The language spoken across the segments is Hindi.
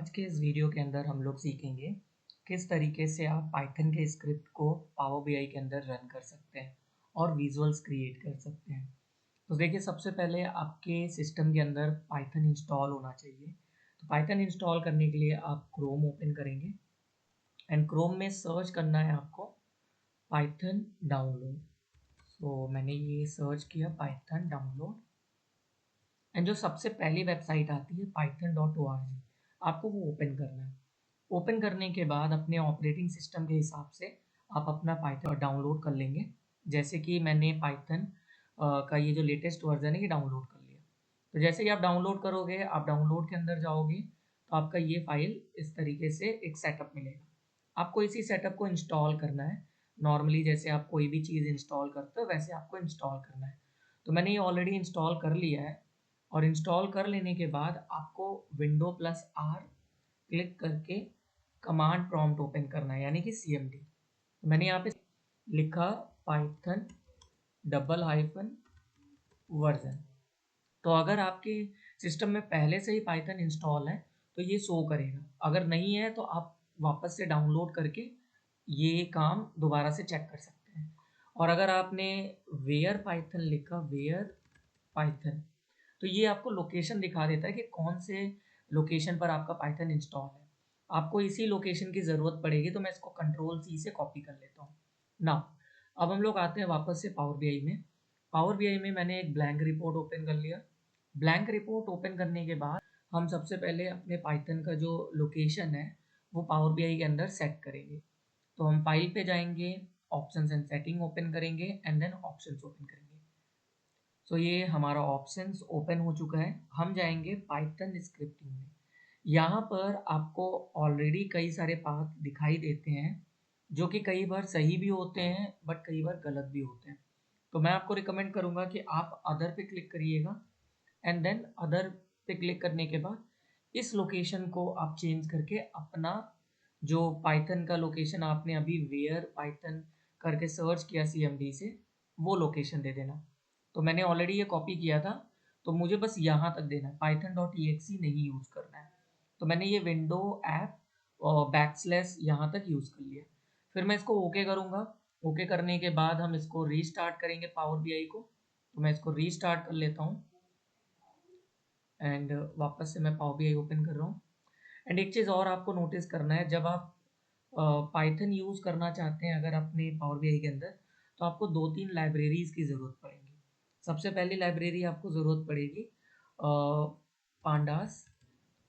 आज के इस वीडियो के अंदर हम लोग सीखेंगे किस तरीके से आप पाइथन के स्क्रिप्ट को पावर बीआई के अंदर रन कर सकते हैं और विजुअल्स क्रिएट कर सकते हैं। तो देखिए, सबसे पहले आपके सिस्टम के अंदर पाइथन इंस्टॉल होना चाहिए। तो पाइथन इंस्टॉल करने के लिए आप क्रोम ओपन करेंगे एंड क्रोम में सर्च करना है आपको पाइथन डाउनलोड। तो मैंने ये सर्च किया पाइथन डाउनलोड एंड जो सबसे पहली वेबसाइट आती है python.org, आपको वो ओपन करना है। ओपन करने के बाद अपने ऑपरेटिंग सिस्टम के हिसाब से आप अपना पाइथन डाउनलोड कर लेंगे। जैसे कि मैंने पाइथन का ये जो लेटेस्ट वर्जन है ये डाउनलोड कर लिया। तो जैसे ही आप डाउनलोड करोगे, आप डाउनलोड के अंदर जाओगे तो आपका ये फाइल इस तरीके से एक सेटअप मिलेगा। आपको इसी सेटअप को इंस्टॉल करना है। नॉर्मली जैसे आप कोई भी चीज़ इंस्टॉल करते हो वैसे आपको इंस्टॉल करना है। तो मैंने ये ऑलरेडी इंस्टॉल कर लिया है और इंस्टॉल कर लेने के बाद आपको विंडो प्लस आर क्लिक करके कमांड प्रॉम्प्ट ओपन करना है, यानी कि सीएमडी। तो मैंने यहाँ पे लिखा पाइथन डबल हाइफन वर्जन। तो अगर आपके सिस्टम में पहले से ही पाइथन इंस्टॉल है तो ये शो करेगा। अगर नहीं है तो आप वापस से डाउनलोड करके ये काम दोबारा से चेक कर सकते हैं। और अगर आपने वेयर पाइथन लिखा, वेयर पाइथन, तो ये आपको लोकेशन दिखा देता है कि कौन से लोकेशन पर आपका पाइथन इंस्टॉल है। आपको इसी लोकेशन की ज़रूरत पड़ेगी, तो मैं इसको कंट्रोल सी से कॉपी कर लेता हूँ। नाउ अब हम लोग आते हैं वापस से पावर बीआई में। पावर बीआई में मैंने एक ब्लैंक रिपोर्ट ओपन कर लिया। ब्लैंक रिपोर्ट ओपन करने के बाद हम सबसे पहले अपने पाइथन का जो लोकेशन है वो पावर बीआई के अंदर सेट करेंगे। तो हम फाइल पे जाएंगे, ऑप्शंस एंड सेटिंग ओपन करेंगे एंड देन ऑप्शंस ओपन करेंगे। सो ये हमारा ऑप्शंस ओपन हो चुका है। हम जाएंगे पाइथन स्क्रिप्टिंग में। यहाँ पर आपको ऑलरेडी कई सारे पाथ दिखाई देते हैं जो कि कई बार सही भी होते हैं बट कई बार गलत भी होते हैं। तो मैं आपको रिकमेंड करूँगा कि आप अदर पे क्लिक करिएगा एंड देन अदर पे क्लिक करने के बाद इस लोकेशन को आप चेंज करके अपना जो पाइथन का लोकेशन आपने अभी वेयर पाइथन करके सर्च किया सीएमडी से, वो लोकेशन दे देना। तो मैंने ऑलरेडी ये कॉपी किया था, तो मुझे बस यहाँ तक देना है, python.exe नहीं यूज़ करना है। तो मैंने ये विंडो ऐप और बैकस्लैश यहाँ तक यूज़ कर लिया। फिर मैं इसको ओके करूँगा। ओके करने के बाद हम इसको रीस्टार्ट करेंगे पावर बीआई को। तो मैं इसको रीस्टार्ट कर लेता हूँ एंड वापस से मैं पावर बीआई ओपन कर रहा हूँ। एंड एक चीज़ और आपको नोटिस करना है, जब आप पाइथन यूज़ करना चाहते हैं अगर अपने पावर बीआई के अंदर, तो आपको 2-3 लाइब्रेरीज़ की ज़रूरत पड़ेगी। सबसे पहली लाइब्रेरी आपको ज़रूरत पड़ेगी पांडास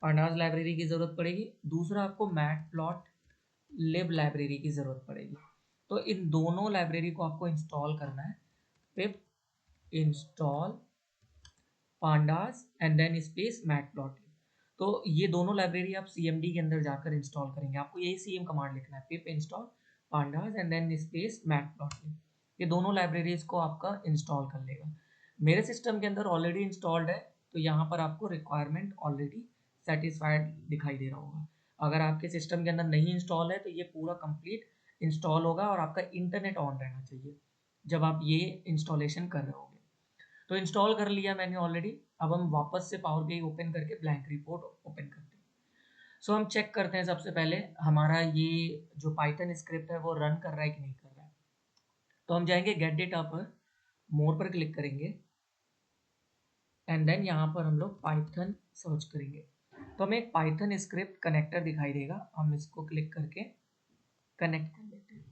पांडास लाइब्रेरी की ज़रूरत पड़ेगी। दूसरा आपको मैटप्लॉटलिब लाइब्रेरी की ज़रूरत पड़ेगी। तो इन दोनों लाइब्रेरी को आपको इंस्टॉल करना है। Pip install pandas and then space matplotlib. तो ये दोनों लाइब्रेरी आप सीएमडी के अंदर जाकर इंस्टॉल करेंगे। आपको यही सीएम कमांड लिखना है, pip install pandas and then space matplotlib. ये दोनों लाइब्रेरीज को आपका इंस्टॉल कर लेगा। मेरे सिस्टम के अंदर ऑलरेडी इंस्टॉल्ड है, तो यहाँ पर आपको रिक्वायरमेंट ऑलरेडी सेटिस्फाइड दिखाई दे रहा होगा। अगर आपके सिस्टम के अंदर नहीं इंस्टॉल है तो ये पूरा कंप्लीट इंस्टॉल होगा और आपका इंटरनेट ऑन रहना चाहिए जब आप ये इंस्टॉलेशन कर रहे होगे। तो इंस्टॉल कर लिया मैंने ऑलरेडी। अब हम वापस से पावर बीआई ओपन करके ब्लैंक रिपोर्ट ओपन करते हैं। सो हम चेक करते हैं सबसे पहले हमारा ये जो पाइथन स्क्रिप्ट है वो रन कर रहा है कि नहीं कर रहा है। तो हम जाएंगे गेट डेटा पर, मोर पर क्लिक करेंगे एंड देन यहाँ पर हम लोग पाइथन सर्च करेंगे। तो हमें एक पाइथन स्क्रिप्ट कनेक्टर दिखाई देगा, हम इसको क्लिक करके कनेक्ट कर लेते हैं।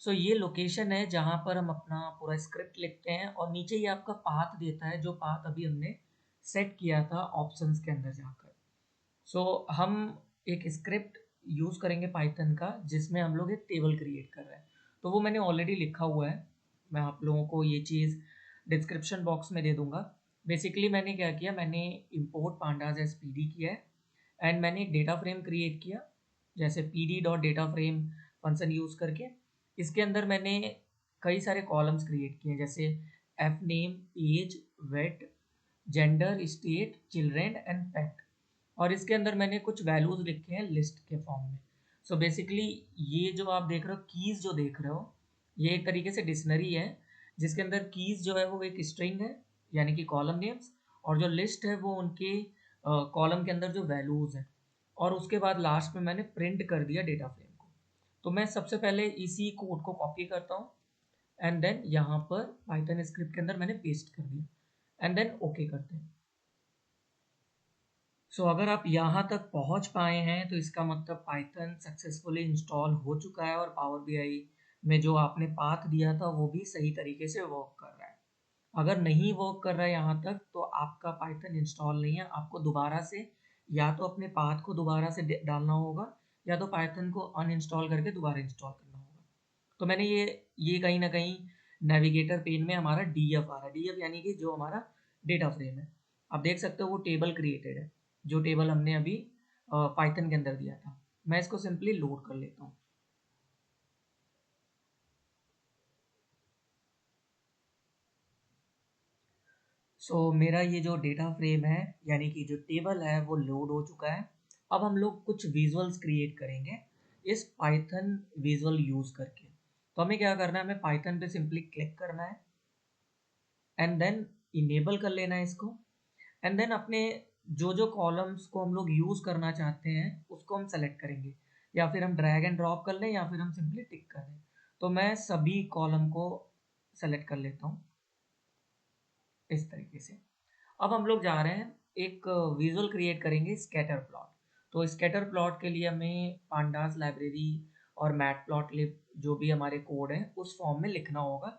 सो ये लोकेशन है जहाँ पर हम अपना पूरा स्क्रिप्ट लिखते हैं और नीचे ही आपका पाथ देता है, जो पाथ अभी हमने सेट किया था ऑप्शंस के अंदर जाकर। सो हम एक स्क्रिप्ट यूज़ करेंगे पाइथन का जिसमें हम लोग एक टेबल क्रिएट कर रहे हैं। तो वो मैंने ऑलरेडी लिखा हुआ है, मैं आप लोगों को ये चीज़ डिस्क्रिप्शन बॉक्स में दे दूंगा। बेसिकली मैंने क्या किया, मैंने import pandas as P D किया है एंड मैंने एक डेटा फ्रेम क्रिएट किया, जैसे P D dot data frame function use करके। इसके अंदर मैंने कई सारे कॉलम्स क्रिएट किए हैं, जैसे F name, age, weight, gender, state, children and pet. और इसके अंदर मैंने कुछ वैल्यूज़ लिखे हैं लिस्ट के फॉर्म में। सो बेसिकली ये जो आप देख रहे हो, कीज़ जो देख रहे हो, ये एक तरीके से डिक्शनरी है जिसके अंदर कीज़ जो है वो एक स्ट्रिंग है, यानी कि कॉलम नेम्स, और जो लिस्ट है वो उनके कॉलम के अंदर जो वैल्यूज हैं, और उसके बाद लास्ट में मैंने प्रिंट कर दिया डेटा फ्रेम को। तो मैं सबसे पहले इसी कोड को कॉपी करता हूँ एंड देन यहाँ पर पाइथन स्क्रिप्ट के अंदर मैंने पेस्ट कर दिया एंड देन ओके करते हैं। सो अगर आप यहाँ तक पहुँच पाए हैं तो इसका मतलब पाइथन सक्सेसफुली इंस्टॉल हो चुका है और पावर बीआई में जो आपने पाथ दिया था वो भी सही तरीके से वर्क कर रहा है। अगर नहीं वर्क कर रहा है यहाँ तक तो आपका पाइथन इंस्टॉल नहीं है, आपको दोबारा से या तो अपने पाथ को दोबारा से डालना होगा या तो पाइथन को अनइंस्टॉल करके दोबारा इंस्टॉल करना होगा। तो मैंने ये कहीं ना कहीं नेविगेटर पेन में हमारा डीएफ आ रहा है, डीएफ यानी कि जो हमारा डेटा फ्रेम है। आप देख सकते हो वो टेबल क्रिएटेड है, जो टेबल हमने अभी पाइथन के अंदर दिया था। मैं इसको सिंपली लोड कर लेता हूँ। मेरा ये जो डेटा फ्रेम है यानी कि जो टेबल है वो लोड हो चुका है। अब हम लोग कुछ विजुअल्स क्रिएट करेंगे इस पाइथन विजुअल यूज करके। तो हमें क्या करना है, हमें पाइथन पे सिंपली क्लिक करना है एंड देन इनेबल कर लेना है इसको एंड देन अपने जो जो कॉलम्स को हम लोग यूज करना चाहते हैं उसको हम सेलेक्ट करेंगे, या फिर हम ड्रैग एंड ड्रॉप कर लें या फिर हम सिंपली टिक कर दें। तो मैं सभी कॉलम को सेलेक्ट कर लेता हूँ इस तरीके से। अब हम लोग जा रहे हैं एक विजुअल क्रिएट करेंगे स्कैटर प्लॉट। तो स्कैटर प्लॉट के लिए हमें पांडास लाइब्रेरी और मैटप्लॉटलिब जो भी हमारे कोड है उस फॉर्म में लिखना होगा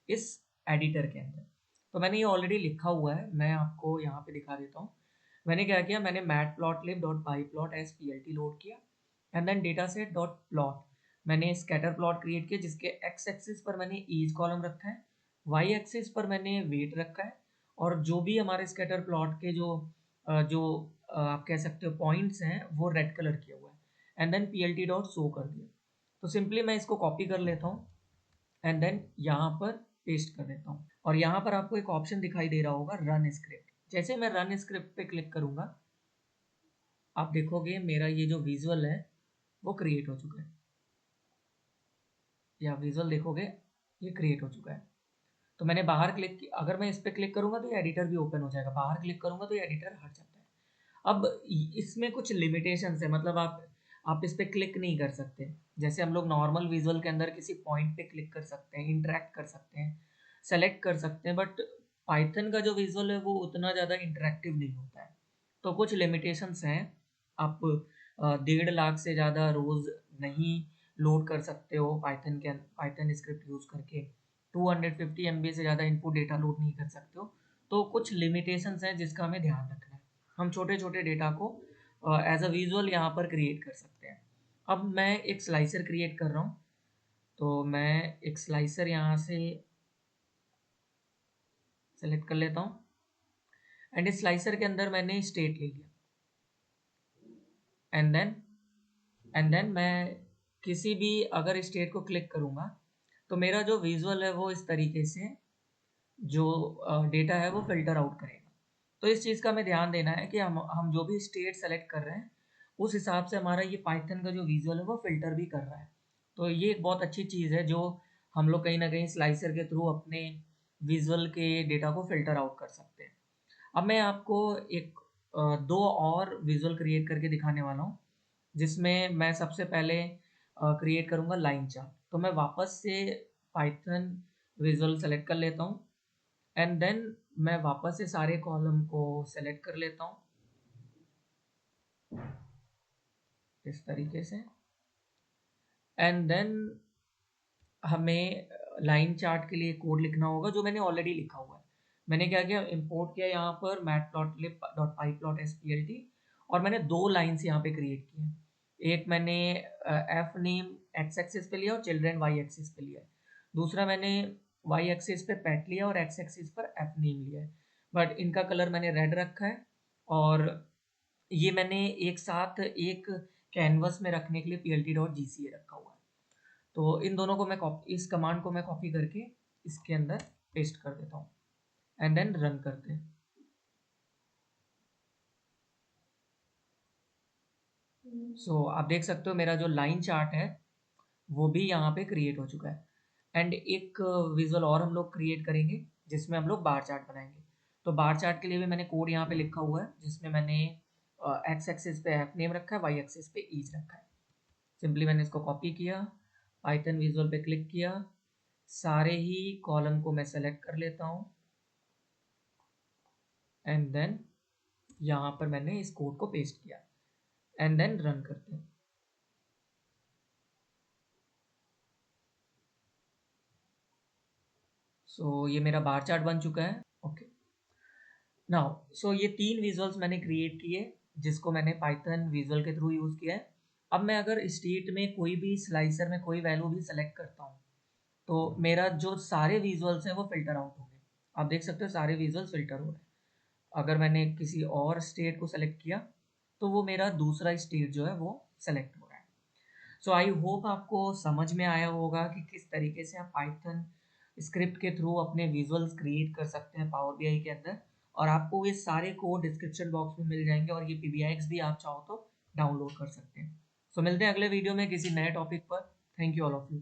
इस एडिटर के अंदर। तो मैंने ये ऑलरेडी लिखा हुआ है, मैं आपको यहाँ पे दिखा देता हूँ। मैंने क्या किया, मैंने matplotlib.pyplot एज plt लोड किया and then data set dot plot मैंने स्कैटर प्लॉट क्रिएट किया जिसके एक्स एक्सिस पर मैंने ईच कॉलम रखा है, वाई एक्सिस पर मैंने वेट रखा है, और जो भी हमारे स्कैटर प्लॉट के आप कह सकते हो पॉइंट्स हैं वो रेड कलर किया हुआ है and then plt dot show कर दिया। तो सिंपली मैं इसको कॉपी कर लेता हूँ एंड देन यहाँ पर पेस्ट कर देता हूँ, और यहाँ पर आपको एक ऑप्शन दिखाई दे रहा होगा रन स्क्रिप्ट। जैसे मैं रन स्क्रिप्ट पे क्लिक करूँगा आप देखोगे मेरा ये जो विजुअल है वो क्रिएट हो चुका है, या विजुअल देखोगे ये क्रिएट हो चुका है। तो मैंने बाहर क्लिक की, अगर मैं इस पर क्लिक करूंगा तो ये एडिटर भी ओपन हो जाएगा, बाहर क्लिक करूंगा तो ये एडिटर हट जाता है। अब इसमें कुछ लिमिटेशंस है, मतलब आप इस पर क्लिक नहीं कर सकते। जैसे हम लोग नॉर्मल विजुअल के अंदर किसी पॉइंट पे क्लिक कर सकते हैं, इंटरेक्ट कर सकते हैं, सेलेक्ट कर सकते हैं, बट पाइथन का जो विजुअल है वो उतना ज़्यादा इंटरेक्टिव नहीं होता है। तो कुछ लिमिटेशंस हैं। आप 1.5 लाख से ज़्यादा रोज़ नहीं लोड कर सकते हो पाइथन स्क्रिप्ट यूज़ करके। 250 MB से ज़्यादा इनपुट डेटा लोड नहीं कर सकते हो। तो कुछ लिमिटेशंस हैं जिसका हमें ध्यान रखना है। हम छोटे छोटे डेटा को एज अ विजुअल यहाँ पर क्रिएट कर सकते हैं। अब मैं एक स्लाइसर क्रिएट कर रहा हूँ, तो मैं एक स्लाइसर यहाँ से सेलेक्ट कर लेता हूँ एंड इस स्लाइसर के अंदर मैंने स्टेट ले लिया एंड देन मैं किसी भी अगर स्टेट को क्लिक करूँगा तो मेरा जो विजुअल है वो इस तरीके से जो डेटा है वो फिल्टर आउट करेगा। तो इस चीज़ का हमें ध्यान देना है कि हम जो भी स्टेट सेलेक्ट कर रहे हैं उस हिसाब से हमारा ये पाइथन का जो विजुअल है वो फिल्टर भी कर रहा है। तो ये एक बहुत अच्छी चीज़ है जो हम लोग कहीं ना कहीं स्लाइसर के थ्रू अपने विजुअल के डेटा को फिल्टर आउट कर सकते हैं। अब मैं आपको एक दो और विजुअल क्रिएट करके दिखाने वाला हूँ, जिसमें मैं सबसे पहले क्रिएट करूँगा लाइन चार्ट। तो मैं वापस से पाइथन विजुअल सेलेक्ट कर लेता हूँ एंड देन मैं वापस से सारे कॉलम को सेलेक्ट कर लेता हूँ इस तरीके से एंड देन हमें लाइन चार्ट के लिए कोड लिखना होगा जो मैंने ऑलरेडी लिखा हुआ है। मैंने क्या किया, इंपोर्ट किया यहाँ पर matplotlib.pyplot_splt और मैंने दो लाइन्स यहाँ पे क्रिएट की हैं। एक मैंने एफ नेम एक्स एक्सिस पे लिया और चिल्ड्रेन वाई एक्सिस पे लिया है। दूसरा मैंने वाई एक्सिस पे पेट लिया और एक्स एक्सिस पर एफ नेम लिया है, बट इनका कलर मैंने रेड रखा है। और ये मैंने एक साथ एक कैनवस में रखने के लिए plt.gca रखा हुआ है। तो इन दोनों को मैं कॉपी, इस कमांड को मैं कॉपी करके इसके अंदर पेस्ट कर देता हूँ एंड देन रन करते हैं। आप देख सकते हो मेरा जो लाइन चार्ट है वो भी यहाँ पे क्रिएट हो चुका है। एंड एक विजुअल और हम लोग क्रिएट करेंगे जिसमें हम लोग बार चार्ट बनाएंगे। तो बार चार्ट के लिए भी मैंने कोड यहाँ पे लिखा हुआ है जिसमें मैंने एक्स एक्सिस पे एफ नेम रखा है, वाई एक्सिस पे ईच रखा है। सिंपली मैंने इसको कॉपी किया, पाइथन विजुअल पे क्लिक किया, सारे ही कॉलम को मैं सेलेक्ट कर लेता हूँ एंड देन यहाँ पर मैंने इस कोड को पेस्ट किया एंड देन रन करते हैं। सो ये मेरा बार चार्ट बन चुका है। ओके, नाउ सो ये 3 विजुअल्स मैंने क्रिएट किए जिसको मैंने पाइथन विजुअल के थ्रू यूज़ किया है। अब मैं अगर स्टेट में कोई भी स्लाइसर में कोई वैल्यू भी सेलेक्ट करता हूँ तो मेरा जो सारे विजुअल्स हैं वो फिल्टर आउट होंगे। आप देख सकते हो सारे विजुअल्स फिल्टर हो रहे हैं। अगर मैंने किसी और स्टेट को सेलेक्ट किया तो वो मेरा दूसरा स्टेट जो है वो सेलेक्ट हो रहा है। सो आई होप आपको समझ में आया होगा कि किस तरीके से आप पाइथन स्क्रिप्ट के थ्रू अपने विजुअल्स क्रिएट कर सकते हैं पावर बीआई के अंदर, और आपको ये सारे कोड डिस्क्रिप्शन बॉक्स में मिल जाएंगे और ये पीबीआईक्स भी आप चाहो तो डाउनलोड कर सकते हैं। सो मिलते हैं अगले वीडियो में किसी नए टॉपिक पर। Thank you all of you.